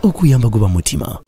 okuyamba goba mutima.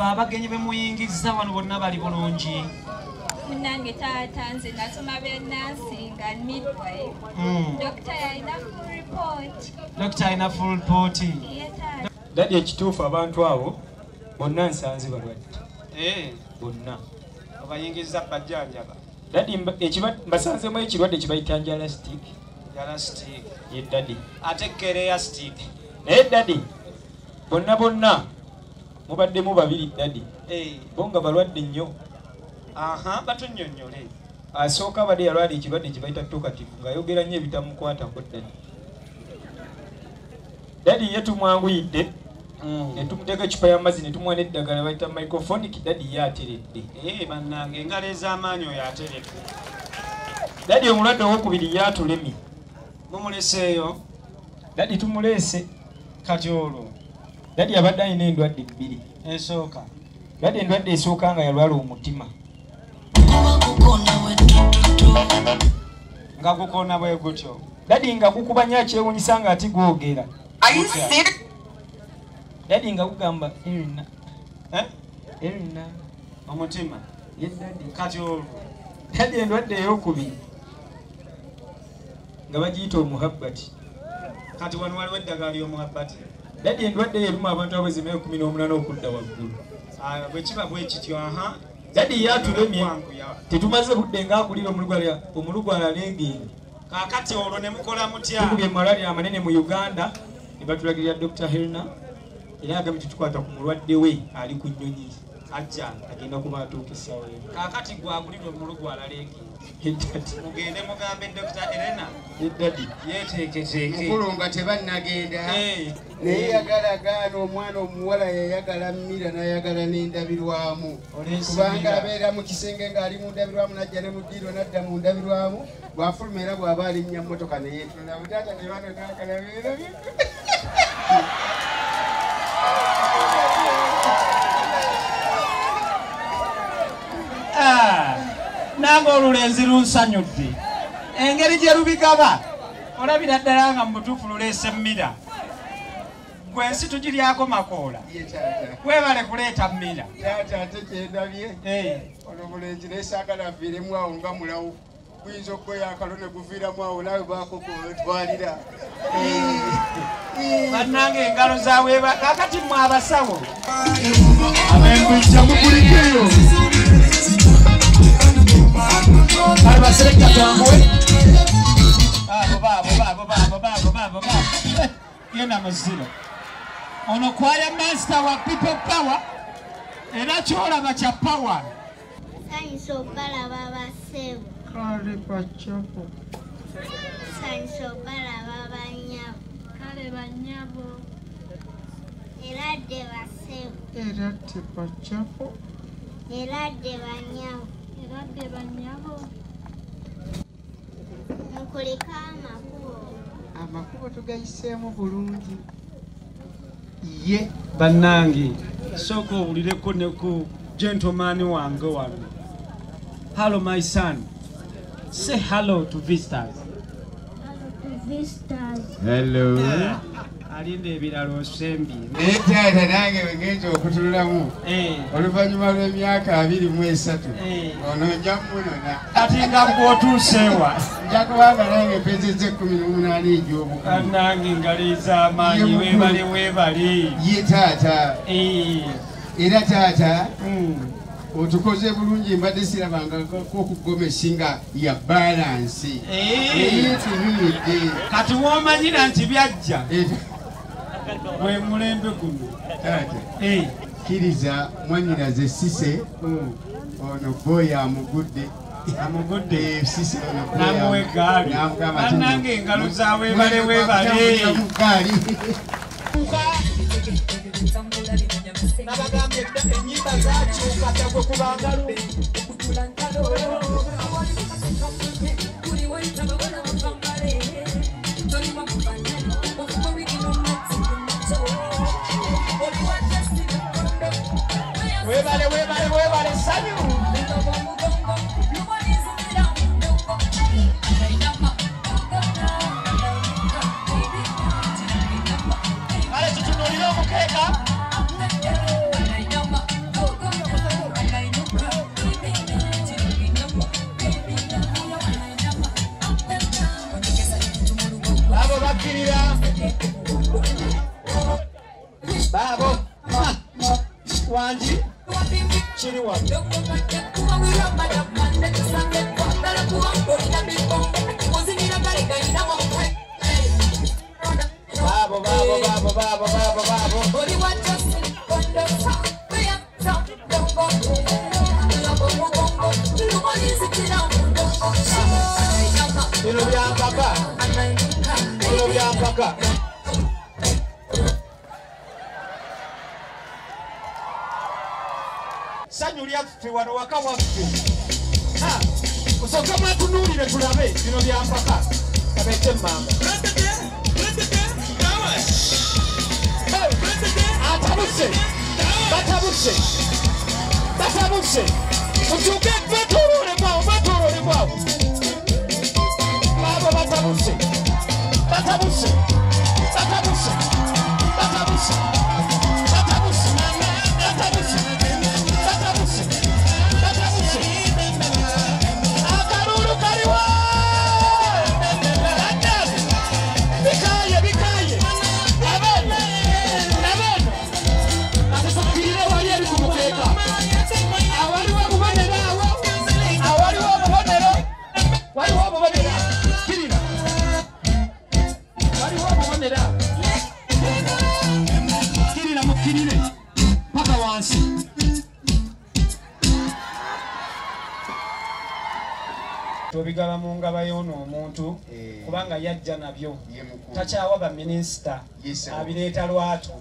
Abagenyi bemuyingiza wano bonna bali bulungi. Munange taata nze nasoma bennansi nga midwife. Doctor yalina full report. Doctor alina full report. Dadi ekituufu abantu abo bonna nsanze balwadde. Bonna. Abayingiza bajjanjaba. Dadi basanzemu ekirwadde kibayita njalastic. Jalastic. Ye dadi. Ate kereya stick. Naye dadi bonna mubaddemu babiri dadi. Bonga balwadde nnyo. Batunnyonnyole. Asooka abadde yalwala ekirwadde kibayita tokatifu ng'ayogera nnyo ebitamukwatako dadi. Dadi ye tumwanguyidde ne tumuteeka ekipa y'amazzi ne tumuwa n'eddagala bayita microphonic. Dadi ye ateredde. Bannange engalo ez'amaanyi oyo ateredde. Dadi omulwadde owokubiri ye atulemye. Mumuleseeyo? Dadi tumuleese. Kati olwo dadi abadde alina endwadde bbiri. Esooka? Dadi endwadde esooka nga yalwala omutima. Nga gukoona bwe gutyo? Dadi nga gukubanya akyewunyisa nga ati gwogera. Dadi nga gugamba Erina. Erina. Omutima? Ye dadi. Kati olwo dadi endwadde ey'okubiri nga bagiyita omuhabbati. Kati wano waliwo eddagala ly'omuhabbati? Dadi endwadde eruma abantu abaweze 18 okudda waggulu. Bwe kiba bwe kityo Dadi yatulemye tetumaze budde ng'akulira omulugwala leegenge. Kaakati olwo ne mukola mutya? Tukubye amalwaliro amanene mu Uganda ne batulagirira Dr. Helena era agambye tutukwata ku mulwadde we ali ku nnyonyi ajja agenda kuba atuukisa we. Kaakati gwakulira omulugwala leegenge. Mugende mugambe Dr. Helena Eddadi yeteeketeeke mukulu nga tebannagenda naye yagala gaana omwana omuwala yayagala mmira n'ayagala n'endabirwamu kubanga abeera mu kisenge ng'ali mu ndabirwamu n'ajja ne mu ddiiro n'adda mu ndabirwamu bw'afuluma era bw'aba alinnya mmotoka ne yeetula mutaata ne bano n'akalabeera nange olulenzi lunsanyudde engeri gye lubigaba olabira ddala nga mu butuufu luleese mmira gwensi tugiryako makoola webale kuleeta mmira taata ate kyendabye ono omulenzi nesaagala aviiremu awo nga mulawo guyinza okweya akalo ne guviiramu awo naawe baakokotwalira bannange engalo zaweba kakati mwe abasawo abembujja mukuligeyo kale baserekta twanguwe abo genda muziro ono kwaya master wa people power era kyolaba kya power Sanyisa obalaba basebu kale pachapo sanyisa obalaba banyabo Kale banyabo. era dde basebu era tepachapo era dde banyabo Era dde banyabo. mukuliko amakubo amakubo tugayiseemu bulungi ye bannange sooka owulireko ne ku gentleman wange wano. Hello my son, say hello to visitors. hello alinda ebirala osembye naye taata nange wegenza okutululamu oluvannyuma lw'emyaka 23 ono nja munona kati nga gwotuuseewa nja kubanga nange mpezezza 18 egy'obukulu bannange ngali z'amaanyi weebale ye taata era taata otukoze bulungi mbadde sirabangako okugomesi nga ya balansi tunyumidde kati womanyira nti byajja gwe mulembe guno taata kkiriza mwanyiraze sise ono boya amugudde sise namuwe egaali bannange engalo za weebale nabagambye ennyimba zakyuka tagwe kubangalo webale sanyu kale tutunulire omukeeka Babo, wanji, chiri wanji. Babo. Ilo byampaka. Sanyu lyaffe wano waka waffe osooka mwatunuulire tulabe bino byampaka kabete mmamba batabuse mutuuke batoloolebwawo baabo batabuse akalulu kaliwa bikaye abeno atisukirire wali eri ku mukeeka awaliwo Tera. Kirira mukirire. Paka wansi. Tobigala mu ngaba y'ono omuntu kubanga yajja nabyo takyawa baminisita abireeta lwatu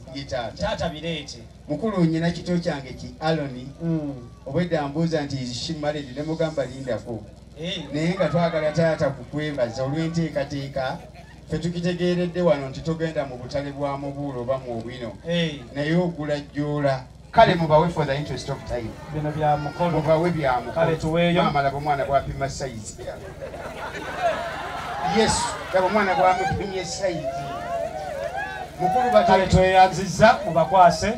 taata bireete mukulu nyina kito kyange ki Aloni obwedda mbuuza nti shimaledi ne mugamba lindako naye nga twagala taata kukwebaza olw'enteekateeka ffe tukitegeeredde wano nti togenda mu butale bwa mubuulo oba mu obwino naye ogula jjoola kale mubawe for the interest of time bino bya mukolo mubawe bya mukolo kale tuweeyo mama omwana bwapima size yes laba omwana bwamupimye size mukulu kale tweyanzizza mubakwase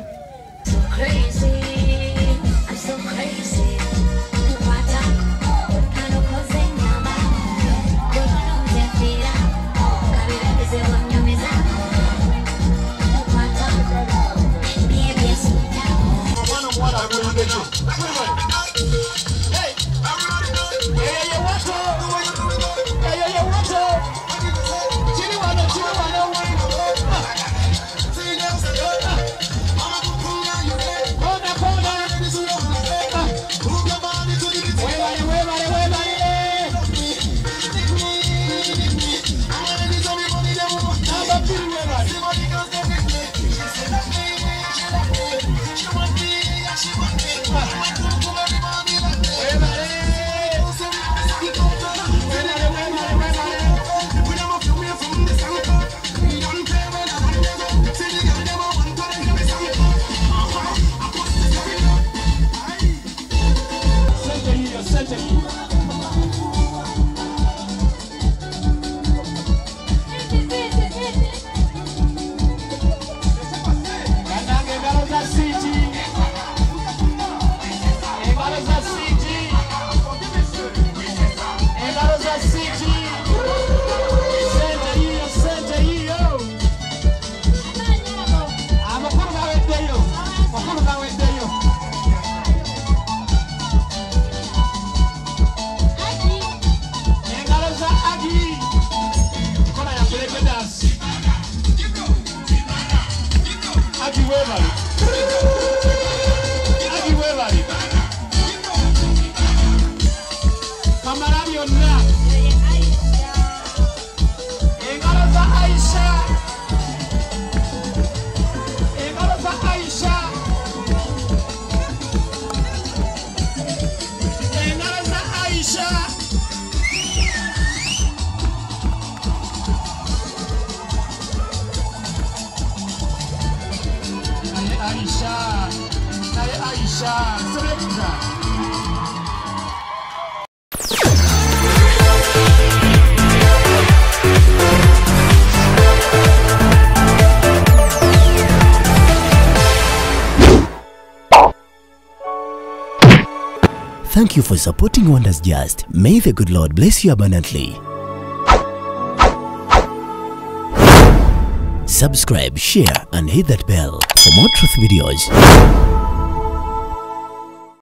Thank you for supporting Wonders Just. May the good Lord bless you abundantly. Subscribe, share, and hit that bell for more truth videos.